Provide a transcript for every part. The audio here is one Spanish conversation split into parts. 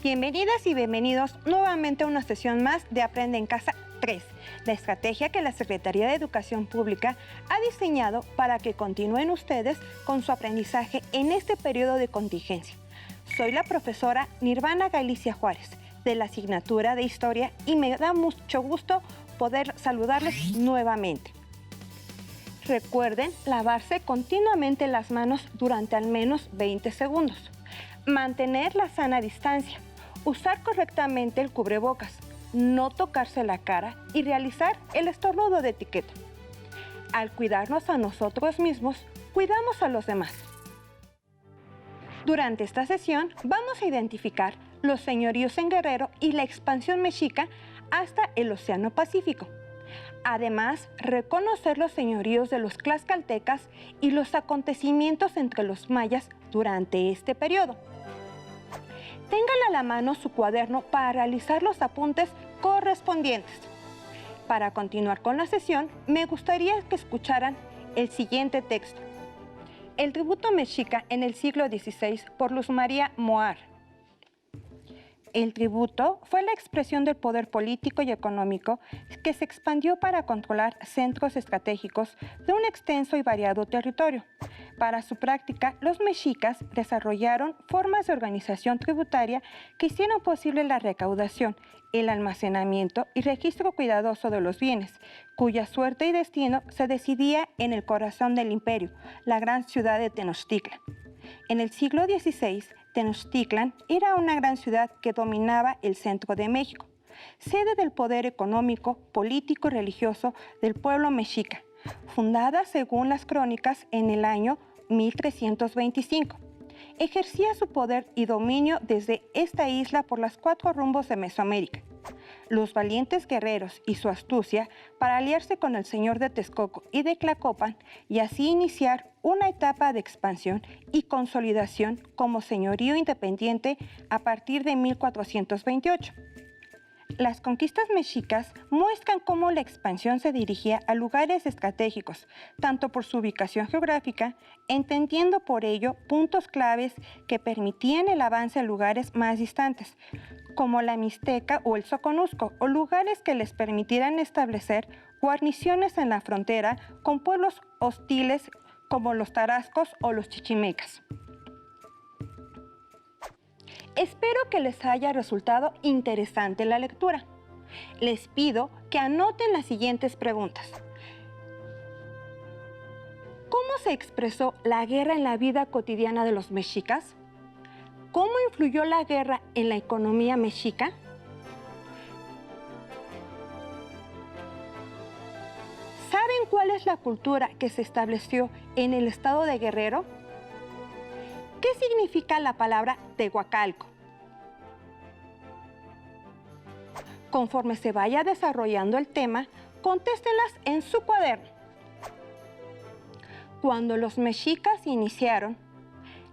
Bienvenidas y bienvenidos nuevamente a una sesión más de Aprende en Casa 3, la estrategia que la Secretaría de Educación Pública ha diseñado para que continúen ustedes con su aprendizaje en este periodo de contingencia. Soy la profesora Nirvana Galicia Juárez, de la asignatura de Historia, y me da mucho gusto poder saludarles nuevamente. Recuerden lavarse continuamente las manos durante al menos 20 segundos. Mantener la sana distancia, usar correctamente el cubrebocas, no tocarse la cara y realizar el estornudo de etiqueta. Al cuidarnos a nosotros mismos, cuidamos a los demás. Durante esta sesión vamos a identificar los señoríos en Guerrero y la expansión mexica hasta el Océano Pacífico. Además, reconocer los señoríos de los tlaxcaltecas y los acontecimientos entre los mayas durante este periodo. Tengan a la mano su cuaderno para realizar los apuntes correspondientes. Para continuar con la sesión, me gustaría que escucharan el siguiente texto. El tributo mexica en el siglo XVI por Luz María Moar. El tributo fue la expresión del poder político y económico que se expandió para controlar centros estratégicos de un extenso y variado territorio. Para su práctica, los mexicas desarrollaron formas de organización tributaria que hicieron posible la recaudación, el almacenamiento y registro cuidadoso de los bienes, cuya suerte y destino se decidía en el corazón del imperio, la gran ciudad de Tenochtitlan. En el siglo XVI, Tenochtitlan era una gran ciudad que dominaba el centro de México, sede del poder económico, político y religioso del pueblo mexica, fundada según las crónicas en el año 1325. Ejercía su poder y dominio desde esta isla por los 4 rumbos de Mesoamérica. Los valientes guerreros y su astucia para aliarse con el señor de Texcoco y de Tlacopan y así iniciar una etapa de expansión y consolidación como señorío independiente a partir de 1428. Las conquistas mexicas muestran cómo la expansión se dirigía a lugares estratégicos, tanto por su ubicación geográfica, entendiendo por ello puntos claves que permitían el avance a lugares más distantes, como la Mixteca o el Soconusco, o lugares que les permitieran establecer guarniciones en la frontera con pueblos hostiles como los tarascos o los chichimecas. Espero que les haya resultado interesante la lectura. Les pido que anoten las siguientes preguntas. ¿Cómo se expresó la guerra en la vida cotidiana de los mexicas? ¿Cómo influyó la guerra en la economía mexica? ¿Saben cuál es la cultura que se estableció en el estado de Guerrero? ¿Qué significa la palabra Tehuacalco? Conforme se vaya desarrollando el tema, contéstenlas en su cuaderno. Cuando los mexicas iniciaron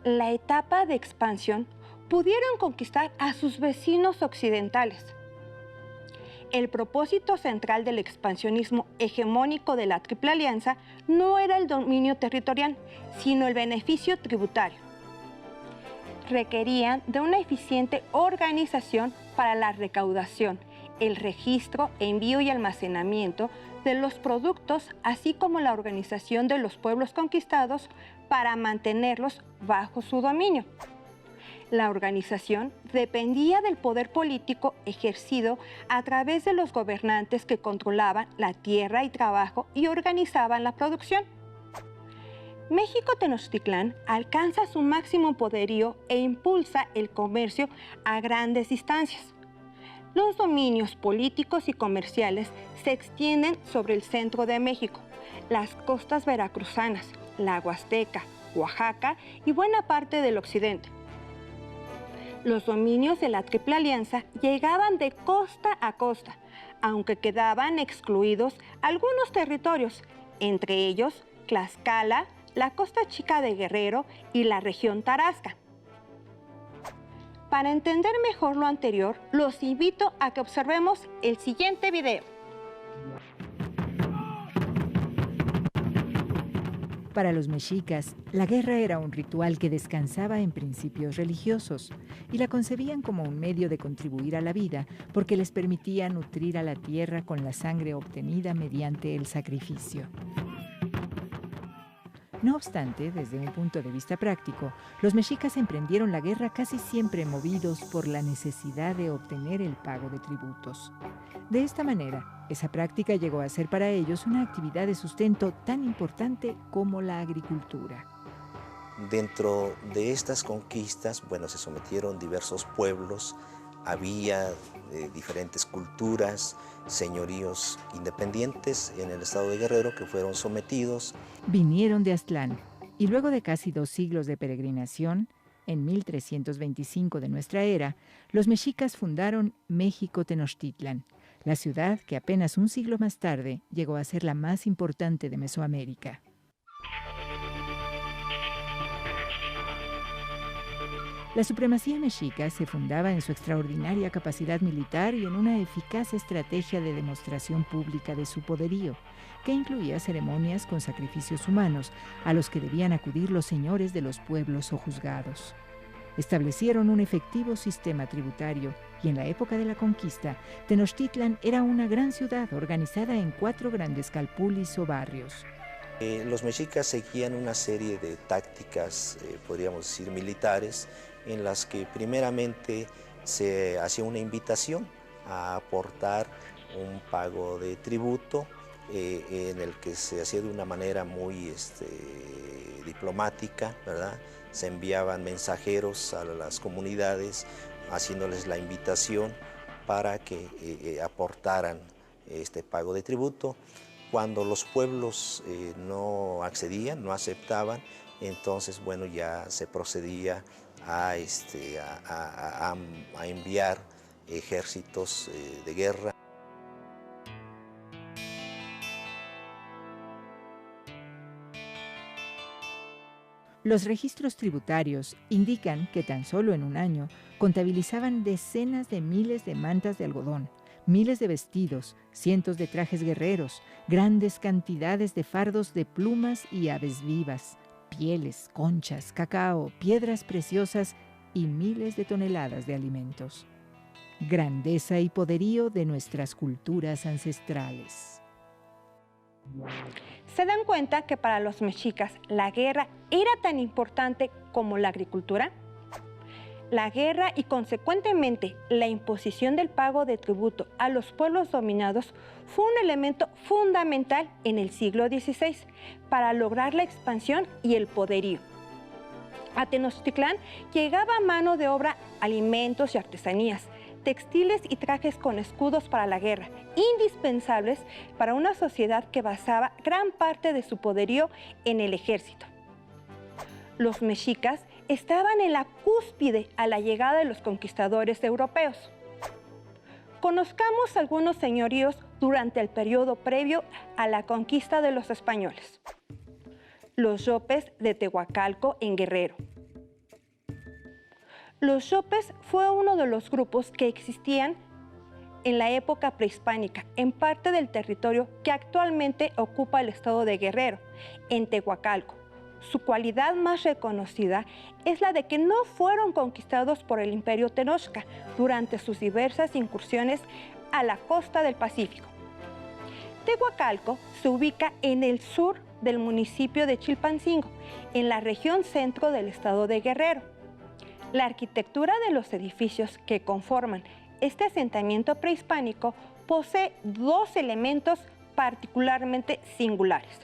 la etapa de expansión, pudieron conquistar a sus vecinos occidentales. El propósito central del expansionismo hegemónico de la Triple Alianza no era el dominio territorial, sino el beneficio tributario. Requerían de una eficiente organización para la recaudación, el registro, envío y almacenamiento de los productos, así como la organización de los pueblos conquistados para mantenerlos bajo su dominio. La organización dependía del poder político ejercido a través de los gobernantes que controlaban la tierra y trabajo y organizaban la producción. México-Tenochtitlán alcanza su máximo poderío e impulsa el comercio a grandes distancias. Los dominios políticos y comerciales se extienden sobre el centro de México, las costas veracruzanas, la Huasteca, Oaxaca y buena parte del occidente. Los dominios de la Triple Alianza llegaban de costa a costa, aunque quedaban excluidos algunos territorios, entre ellos Tlaxcala, la Costa Chica de Guerrero y la región Tarasca. Para entender mejor lo anterior, los invito a que observemos el siguiente video. Para los mexicas, la guerra era un ritual que descansaba en principios religiosos y la concebían como un medio de contribuir a la vida porque les permitía nutrir a la tierra con la sangre obtenida mediante el sacrificio. No obstante, desde un punto de vista práctico, los mexicas emprendieron la guerra casi siempre movidos por la necesidad de obtener el pago de tributos. De esta manera, esa práctica llegó a ser para ellos una actividad de sustento tan importante como la agricultura. Dentro de estas conquistas, se sometieron diversos pueblos, había diferentes culturas, señoríos independientes en el estado de Guerrero que fueron sometidos. Vinieron de Aztlán y luego de casi 2 siglos de peregrinación, en 1325 de nuestra era, los mexicas fundaron México Tenochtitlan, la ciudad que apenas un siglo más tarde llegó a ser la más importante de Mesoamérica. La supremacía mexica se fundaba en su extraordinaria capacidad militar y en una eficaz estrategia de demostración pública de su poderío, que incluía ceremonias con sacrificios humanos a los que debían acudir los señores de los pueblos o juzgados. Establecieron un efectivo sistema tributario y en la época de la conquista, Tenochtitlan era una gran ciudad organizada en 4 grandes calpulis o barrios. Los mexicas seguían una serie de tácticas, podríamos decir militares, en las que primeramente se hacía una invitación a aportar un pago de tributo en el que se hacía de una manera muy diplomática, ¿verdad? Se enviaban mensajeros a las comunidades haciéndoles la invitación para que aportaran este pago de tributo. Cuando los pueblos no accedían, no aceptaban, entonces ya se procedía a enviar ejércitos de guerra. Los registros tributarios indican que tan solo en un año contabilizaban decenas de miles de mantas de algodón, miles de vestidos, cientos de trajes guerreros, grandes cantidades de fardos de plumas y aves vivas, pieles, conchas, cacao, piedras preciosas y miles de toneladas de alimentos. Grandeza y poderío de nuestras culturas ancestrales. ¿Se dan cuenta que para los mexicas la guerra era tan importante como la agricultura? La guerra y consecuentemente la imposición del pago de tributo a los pueblos dominados fue un elemento fundamental en el siglo XVI para lograr la expansión y el poderío. A Tenochtitlán llegaba mano de obra, alimentos y artesanías, textiles y trajes con escudos para la guerra, indispensables para una sociedad que basaba gran parte de su poderío en el ejército. Los mexicas estaban en la cúspide a la llegada de los conquistadores europeos. Conozcamos algunos señoríos durante el periodo previo a la conquista de los españoles. Los Yopes de Tehuacalco en Guerrero. Los Yopes fue uno de los grupos que existían en la época prehispánica, en parte del territorio que actualmente ocupa el estado de Guerrero, en Tehuacalco. Su cualidad más reconocida es la de que no fueron conquistados por el Imperio Tenochca durante sus diversas incursiones a la costa del Pacífico. Tehuacalco se ubica en el sur del municipio de Chilpancingo, en la región centro del estado de Guerrero. La arquitectura de los edificios que conforman este asentamiento prehispánico posee 2 elementos particularmente singulares.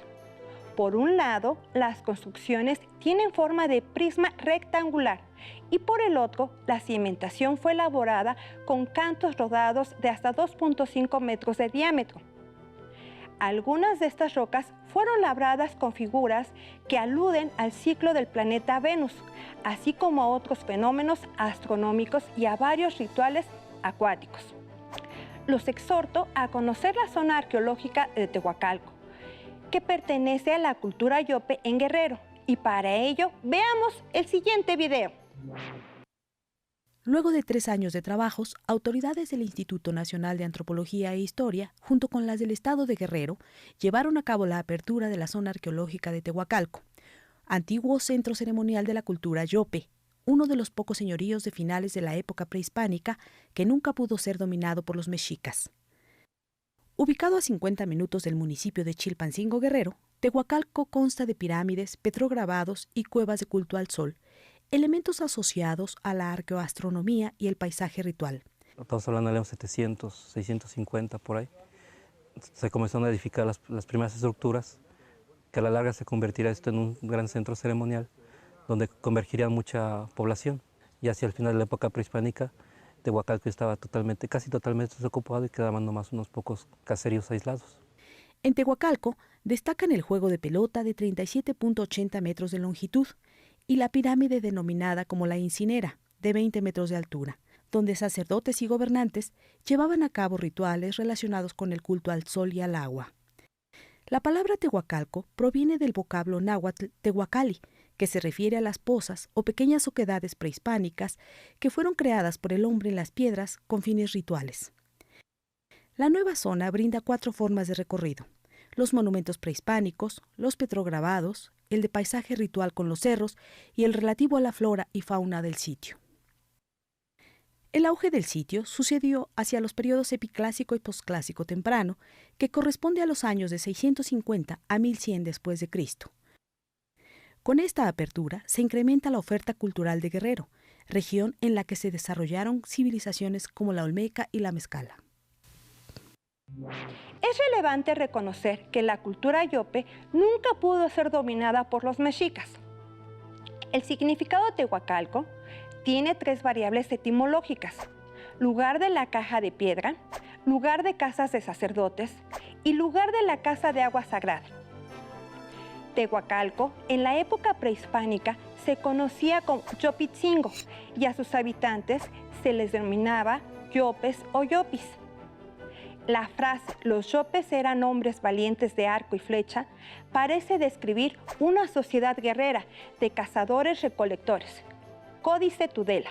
Por un lado, las construcciones tienen forma de prisma rectangular y por el otro, la cimentación fue elaborada con cantos rodados de hasta 2.5 metros de diámetro. Algunas de estas rocas fueron labradas con figuras que aluden al ciclo del planeta Venus, así como a otros fenómenos astronómicos y a varios rituales acuáticos. Los exhorto a conocer la zona arqueológica de Tehuacalco, que pertenece a la cultura Yope en Guerrero, y para ello veamos el siguiente video. Luego de 3 años de trabajos, autoridades del Instituto Nacional de Antropología e Historia, junto con las del Estado de Guerrero, llevaron a cabo la apertura de la zona arqueológica de Tehuacalco, antiguo centro ceremonial de la cultura yope, uno de los pocos señoríos de finales de la época prehispánica que nunca pudo ser dominado por los mexicas. Ubicado a 50 minutos del municipio de Chilpancingo, Guerrero, Tehuacalco consta de pirámides, petrograbados y cuevas de culto al sol, elementos asociados a la arqueoastronomía y el paisaje ritual. Estamos hablando de los 700, 650 por ahí. Se comenzaron a edificar las primeras estructuras, que a la larga se convertirá esto en un gran centro ceremonial, donde convergiría mucha población. Y hacia el final de la época prehispánica, Tehuacalco estaba casi totalmente desocupado y quedaban nomás unos pocos caseríos aislados. En Tehuacalco destacan el juego de pelota de 37.80 metros de longitud y la pirámide denominada como la Incinera, de 20 metros de altura, donde sacerdotes y gobernantes llevaban a cabo rituales relacionados con el culto al sol y al agua. La palabra Tehuacalco proviene del vocablo náhuatl tehuacali, que se refiere a las pozas o pequeñas oquedades prehispánicas que fueron creadas por el hombre en las piedras con fines rituales. La nueva zona brinda 4 formas de recorrido: los monumentos prehispánicos, los petrograbados, el de paisaje ritual con los cerros y el relativo a la flora y fauna del sitio. El auge del sitio sucedió hacia los periodos epiclásico y posclásico temprano, que corresponde a los años de 650 a 1100 después de Cristo. Con esta apertura se incrementa la oferta cultural de Guerrero, región en la que se desarrollaron civilizaciones como la olmeca y la mezcala. Es relevante reconocer que la cultura yope nunca pudo ser dominada por los mexicas. El significado de Tehuacalco tiene 3 variables etimológicas: lugar de la caja de piedra, lugar de casas de sacerdotes y lugar de la casa de agua sagrada. Tehuacalco, en la época prehispánica, se conocía como Yopitzingo y a sus habitantes se les denominaba yopes o yopis. La frase "los yopes eran hombres valientes de arco y flecha" parece describir una sociedad guerrera de cazadores-recolectores. Códice Tudela.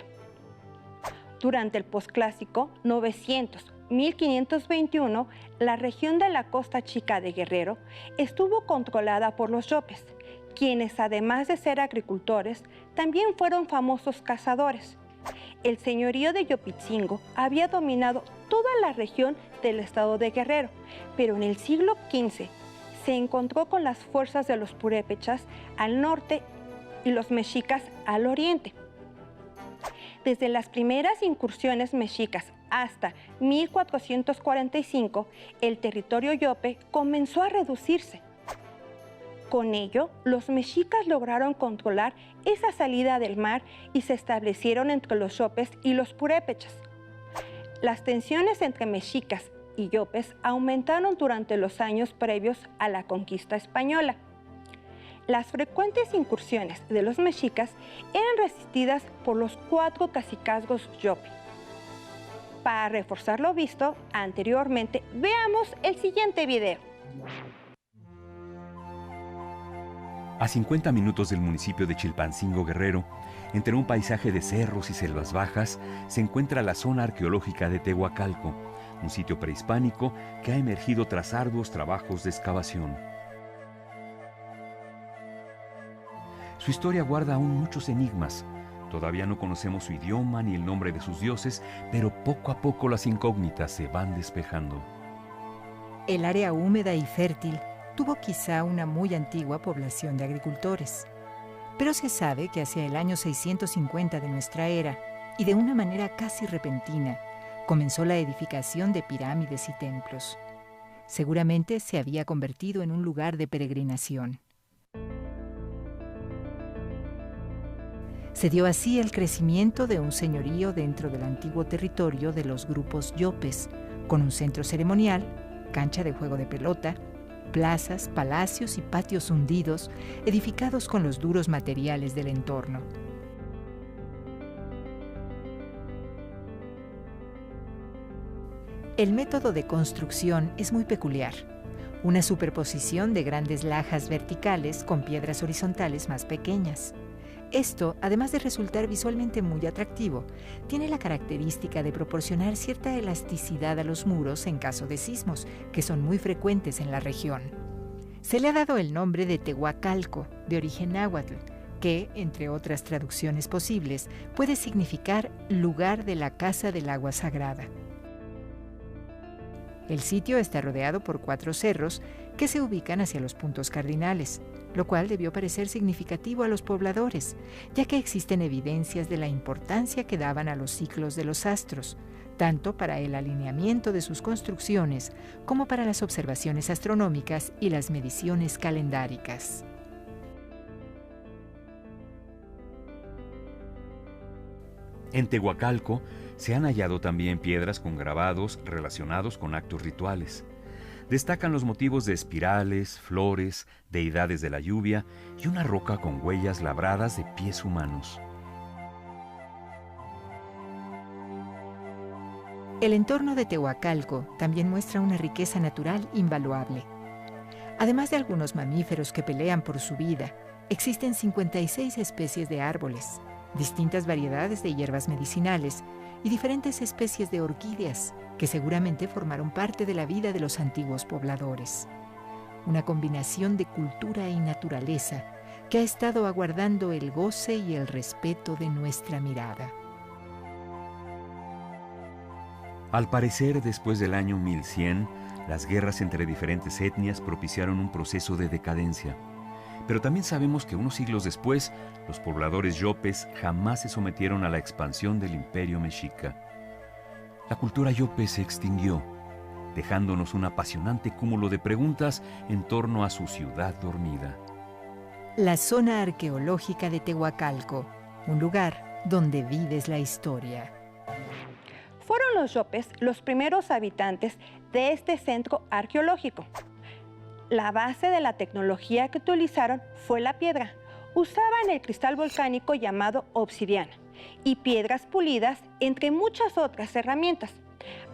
Durante el posclásico 900-1521, la región de la Costa Chica de Guerrero estuvo controlada por los yopes, quienes además de ser agricultores, también fueron famosos cazadores. El señorío de Yopitzingo había dominado toda la región del estado de Guerrero, pero en el siglo XV se encontró con las fuerzas de los purépechas al norte y los mexicas al oriente. Desde las primeras incursiones mexicas hasta 1445, el territorio yope comenzó a reducirse. Con ello, los mexicas lograron controlar esa salida del mar y se establecieron entre los yopes y los purépechas. Las tensiones entre mexicas y yopes aumentaron durante los años previos a la conquista española. Las frecuentes incursiones de los mexicas eran resistidas por los 4 cacicazgos yope. Para reforzar lo visto anteriormente, veamos el siguiente video. A 50 minutos del municipio de Chilpancingo, Guerrero, entre un paisaje de cerros y selvas bajas, se encuentra la zona arqueológica de Tehuacalco, un sitio prehispánico que ha emergido tras arduos trabajos de excavación. Su historia guarda aún muchos enigmas. Todavía no conocemos su idioma ni el nombre de sus dioses, pero poco a poco las incógnitas se van despejando. El área húmeda y fértil tuvo quizá una muy antigua población de agricultores, pero se sabe que hacia el año 650 de nuestra era, y de una manera casi repentina, comenzó la edificación de pirámides y templos. Seguramente se había convertido en un lugar de peregrinación. Se dio así el crecimiento de un señorío dentro del antiguo territorio de los grupos yopes, con un centro ceremonial, cancha de juego de pelota, plazas, palacios y patios hundidos, edificados con los duros materiales del entorno. El método de construcción es muy peculiar. Una superposición de grandes lajas verticales con piedras horizontales más pequeñas. Esto, además de resultar visualmente muy atractivo, tiene la característica de proporcionar cierta elasticidad a los muros en caso de sismos, que son muy frecuentes en la región. Se le ha dado el nombre de Tehuacalco, de origen náhuatl, que, entre otras traducciones posibles, puede significar lugar de la casa del agua sagrada. El sitio está rodeado por 4 cerros que se ubican hacia los puntos cardinales, lo cual debió parecer significativo a los pobladores, ya que existen evidencias de la importancia que daban a los ciclos de los astros, tanto para el alineamiento de sus construcciones como para las observaciones astronómicas y las mediciones calendáricas. En Tehuacalco se han hallado también piedras con grabados relacionados con actos rituales. Destacan los motivos de espirales, flores, deidades de la lluvia y una roca con huellas labradas de pies humanos. El entorno de Tehuacalco también muestra una riqueza natural invaluable. Además de algunos mamíferos que pelean por su vida, existen 56 especies de árboles, distintas variedades de hierbas medicinales y diferentes especies de orquídeas que seguramente formaron parte de la vida de los antiguos pobladores. Una combinación de cultura y naturaleza que ha estado aguardando el goce y el respeto de nuestra mirada. Al parecer, después del año 1100, las guerras entre diferentes etnias propiciaron un proceso de decadencia. Pero también sabemos que unos siglos después, los pobladores yopes jamás se sometieron a la expansión del imperio mexica. La cultura yope se extinguió, dejándonos un apasionante cúmulo de preguntas en torno a su ciudad dormida. La zona arqueológica de Tehuacalco, un lugar donde vives la historia. Fueron los yopes los primeros habitantes de este centro arqueológico. La base de la tecnología que utilizaron fue la piedra. Usaban el cristal volcánico llamado obsidiana y piedras pulidas, entre muchas otras herramientas,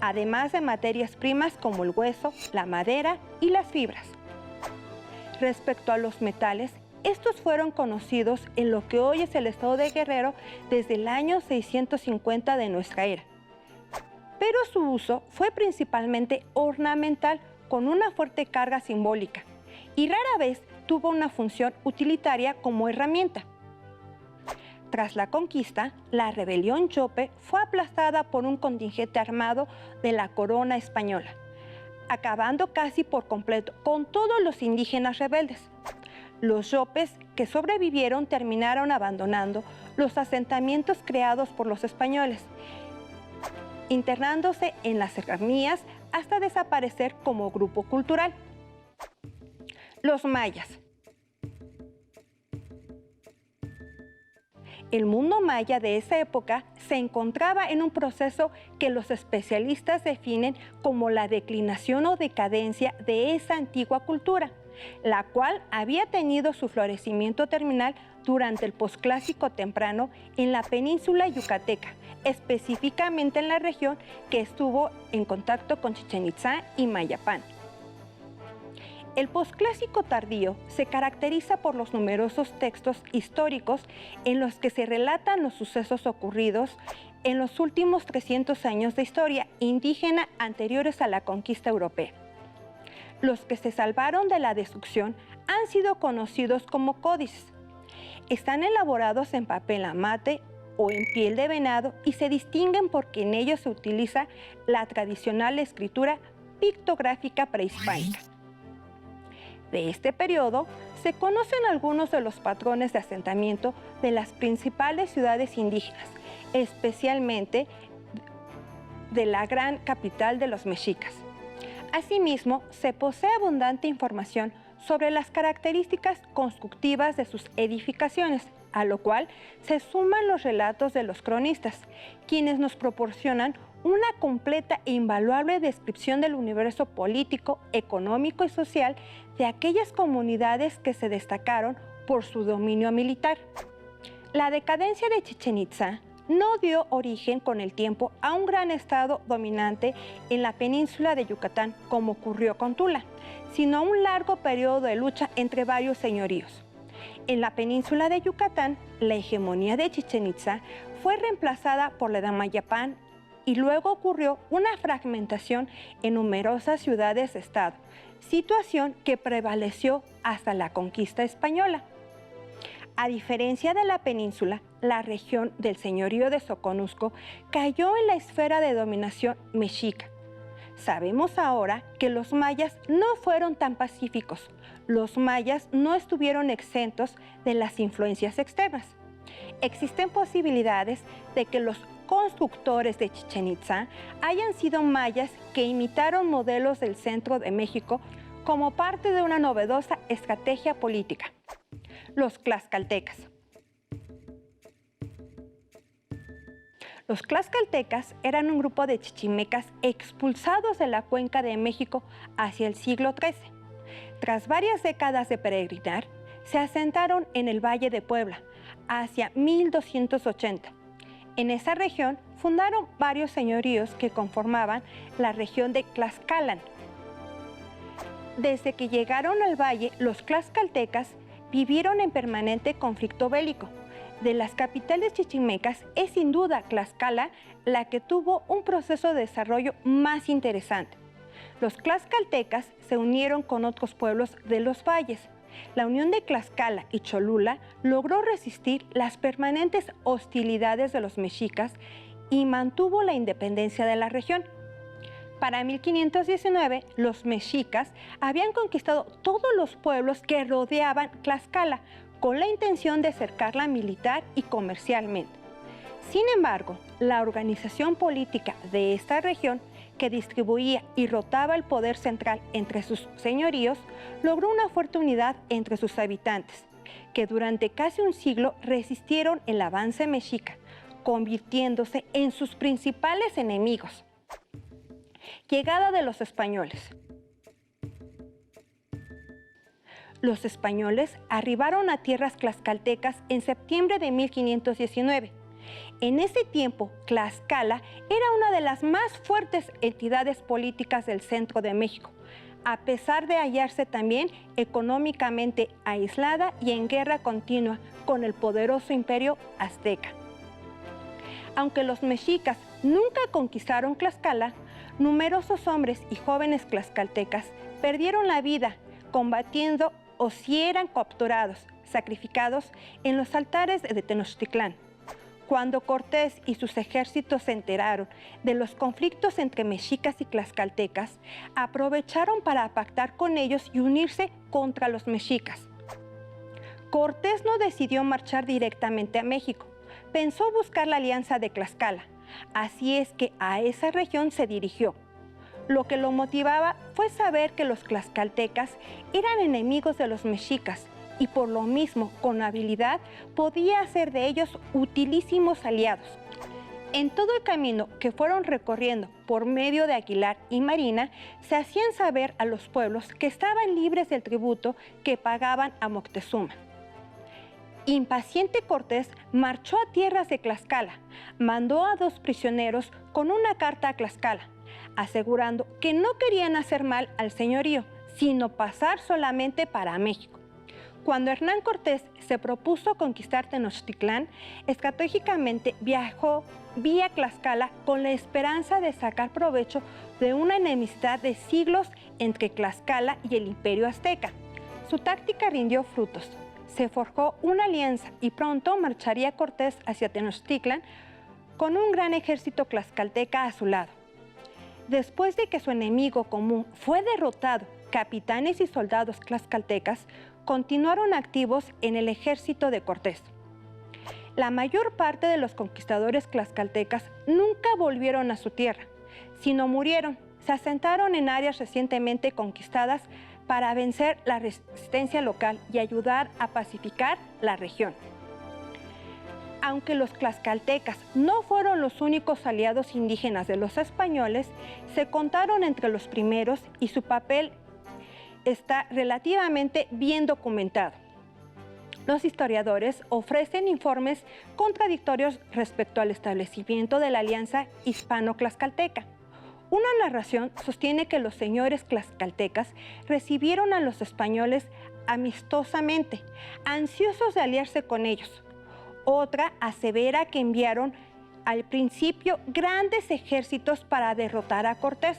además de materias primas como el hueso, la madera y las fibras. Respecto a los metales, estos fueron conocidos en lo que hoy es el estado de Guerrero desde el año 650 de nuestra era. Pero su uso fue principalmente ornamental, con una fuerte carga simbólica, y rara vez tuvo una función utilitaria como herramienta. Tras la conquista, la rebelión yope fue aplastada por un contingente armado de la corona española, acabando casi por completo con todos los indígenas rebeldes. Los yopes que sobrevivieron terminaron abandonando los asentamientos creados por los españoles, internándose en las serranías hasta desaparecer como grupo cultural. Los mayas. El mundo maya de esa época se encontraba en un proceso que los especialistas definen como la declinación o decadencia de esa antigua cultura, la cual había tenido su florecimiento terminal durante el posclásico temprano en la península yucateca, específicamente en la región que estuvo en contacto con Chichén Itzá y Mayapán. El posclásico tardío se caracteriza por los numerosos textos históricos en los que se relatan los sucesos ocurridos en los últimos 300 años de historia indígena anteriores a la conquista europea. Los que se salvaron de la destrucción han sido conocidos como códices. Están elaborados en papel amate o en piel de venado y se distinguen porque en ellos se utiliza la tradicional escritura pictográfica prehispánica. De este periodo se conocen algunos de los patrones de asentamiento de las principales ciudades indígenas, especialmente de la gran capital de los mexicas. Asimismo, se posee abundante información sobre las características constructivas de sus edificaciones, a lo cual se suman los relatos de los cronistas, quienes nos proporcionan una completa e invaluable descripción del universo político, económico y social de aquellas comunidades que se destacaron por su dominio militar. La decadencia de Chichén Itzá no dio origen con el tiempo a un gran estado dominante en la península de Yucatán, como ocurrió con Tula, sino a un largo periodo de lucha entre varios señoríos. En la península de Yucatán, la hegemonía de Chichén Itzá fue reemplazada por la de Amayapán y luego ocurrió una fragmentación en numerosas ciudades-estado, situación que prevaleció hasta la conquista española. A diferencia de la península, la región del señorío de Soconusco cayó en la esfera de dominación mexica. Sabemos ahora que los mayas no fueron tan pacíficos. Los mayas no estuvieron exentos de las influencias externas. Existen posibilidades de que los constructores de Chichén Itzá hayan sido mayas que imitaron modelos del centro de México como parte de una novedosa estrategia política. Los tlaxcaltecas. Los tlaxcaltecas eran un grupo de chichimecas expulsados de la cuenca de México hacia el siglo XIII. Tras varias décadas de peregrinar, se asentaron en el Valle de Puebla hacia 1280. En esa región fundaron varios señoríos que conformaban la región de Tlaxcalan. Desde que llegaron al valle, los tlaxcaltecas vivieron en permanente conflicto bélico. De las capitales chichimecas es sin duda Tlaxcala la que tuvo un proceso de desarrollo más interesante. Los tlaxcaltecas se unieron con otros pueblos de los valles. La unión de Tlaxcala y Cholula logró resistir las permanentes hostilidades de los mexicas y mantuvo la independencia de la región. Para 1519, los mexicas habían conquistado todos los pueblos que rodeaban Tlaxcala con la intención de cercarla militar y comercialmente. Sin embargo, la organización política de esta región, que distribuía y rotaba el poder central entre sus señoríos, logró una fuerte unidad entre sus habitantes, que durante casi un siglo resistieron el avance mexica, convirtiéndose en sus principales enemigos. Llegada de los españoles. Los españoles arribaron a tierras tlaxcaltecas en septiembre de 1519. En ese tiempo, Tlaxcala era una de las más fuertes entidades políticas del centro de México, a pesar de hallarse también económicamente aislada y en guerra continua con el poderoso imperio azteca. Aunque los mexicas nunca conquistaron Tlaxcala, numerosos hombres y jóvenes tlaxcaltecas perdieron la vida combatiendo o si eran capturados, sacrificados en los altares de Tenochtitlán. Cuando Cortés y sus ejércitos se enteraron de los conflictos entre mexicas y tlaxcaltecas, aprovecharon para pactar con ellos y unirse contra los mexicas. Cortés no decidió marchar directamente a México, pensó buscar la alianza de Tlaxcala, así es que a esa región se dirigió. Lo que lo motivaba fue saber que los tlaxcaltecas eran enemigos de los mexicas y por lo mismo, con habilidad, podía hacer de ellos utilísimos aliados. En todo el camino que fueron recorriendo por medio de Aguilar y Marina, se hacían saber a los pueblos que estaban libres del tributo que pagaban a Moctezuma. Impaciente Cortés marchó a tierras de Tlaxcala, mandó a 2 prisioneros con una carta a Tlaxcala, asegurando que no querían hacer mal al señorío, sino pasar solamente para México. Cuando Hernán Cortés se propuso conquistar Tenochtitlán, estratégicamente viajó vía Tlaxcala con la esperanza de sacar provecho de una enemistad de siglos entre Tlaxcala y el Imperio Azteca. Su táctica rindió frutos. Se forjó una alianza y pronto marcharía Cortés hacia Tenochtitlan con un gran ejército tlaxcalteca a su lado. Después de que su enemigo común fue derrotado, capitanes y soldados tlaxcaltecas continuaron activos en el ejército de Cortés. La mayor parte de los conquistadores tlaxcaltecas nunca volvieron a su tierra, sino murieron, se asentaron en áreas recientemente conquistadas para vencer la resistencia local y ayudar a pacificar la región. Aunque los tlaxcaltecas no fueron los únicos aliados indígenas de los españoles, se contaron entre los primeros y su papel está relativamente bien documentado. Los historiadores ofrecen informes contradictorios respecto al establecimiento de la alianza hispano-tlaxcalteca. Una narración sostiene que los señores tlaxcaltecas recibieron a los españoles amistosamente, ansiosos de aliarse con ellos. Otra asevera que enviaron al principio grandes ejércitos para derrotar a Cortés.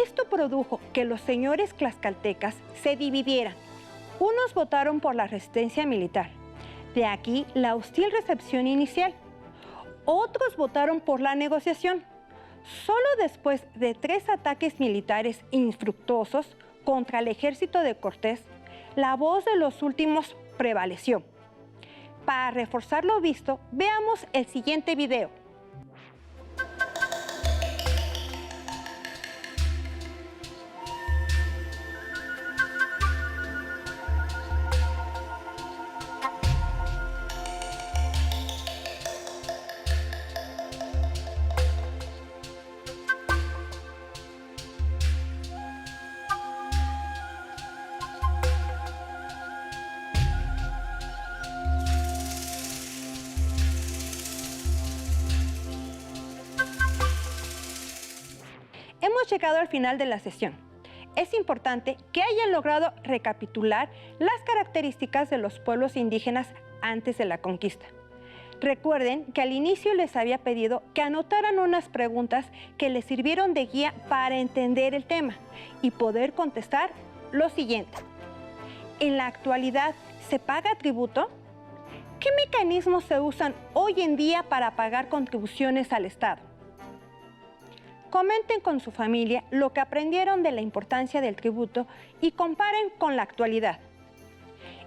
Esto produjo que los señores tlaxcaltecas se dividieran. Unos votaron por la resistencia militar, de aquí la hostil recepción inicial. Otros votaron por la negociación. Solo después de 3 ataques militares infructuosos contra el ejército de Cortés, la voz de los últimos prevaleció. Para reforzar lo visto, veamos el siguiente video. Hemos llegado al final de la sesión. Es importante que hayan logrado recapitular las características de los pueblos indígenas antes de la conquista. Recuerden que al inicio les había pedido que anotaran unas preguntas que les sirvieron de guía para entender el tema y poder contestar lo siguiente. ¿En la actualidad se paga tributo? ¿Qué mecanismos se usan hoy en día para pagar contribuciones al Estado? Comenten con su familia lo que aprendieron de la importancia del tributo y comparen con la actualidad.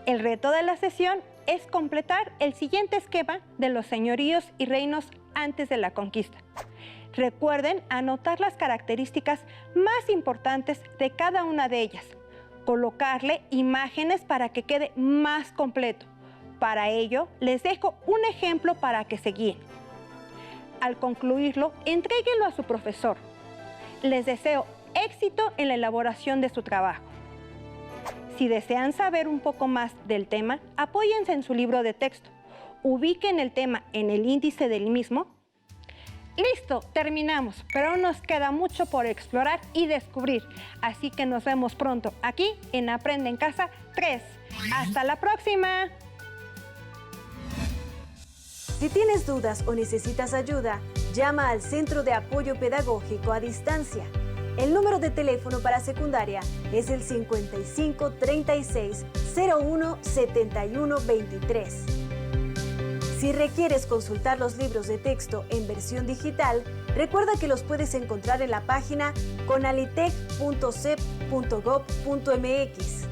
El reto de la sesión es completar el siguiente esquema de los señoríos y reinos antes de la conquista. Recuerden anotar las características más importantes de cada una de ellas, colocarle imágenes para que quede más completo. Para ello, les dejo un ejemplo para que se guíen. Al concluirlo, entréguenlo a su profesor. Les deseo éxito en la elaboración de su trabajo. Si desean saber un poco más del tema, apóyense en su libro de texto. Ubiquen el tema en el índice del mismo. Listo, terminamos, pero aún nos queda mucho por explorar y descubrir. Así que nos vemos pronto aquí en Aprende en Casa 3. ¡Hasta la próxima! Si tienes dudas o necesitas ayuda, llama al Centro de Apoyo Pedagógico a Distancia. El número de teléfono para secundaria es el 55 36 01 71 23. Si requieres consultar los libros de texto en versión digital, recuerda que los puedes encontrar en la página conalitec.cep.gov.mx.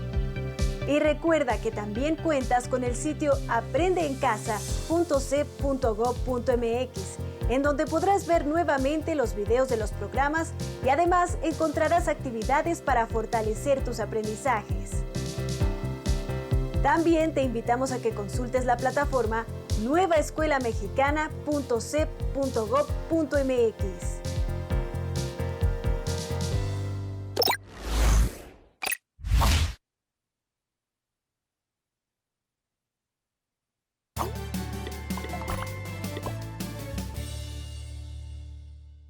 Y recuerda que también cuentas con el sitio aprendeencasa.cep.gov.mx, en donde podrás ver nuevamente los videos de los programas y además encontrarás actividades para fortalecer tus aprendizajes. También te invitamos a que consultes la plataforma nuevaescuelamexicana.cep.gov.mx.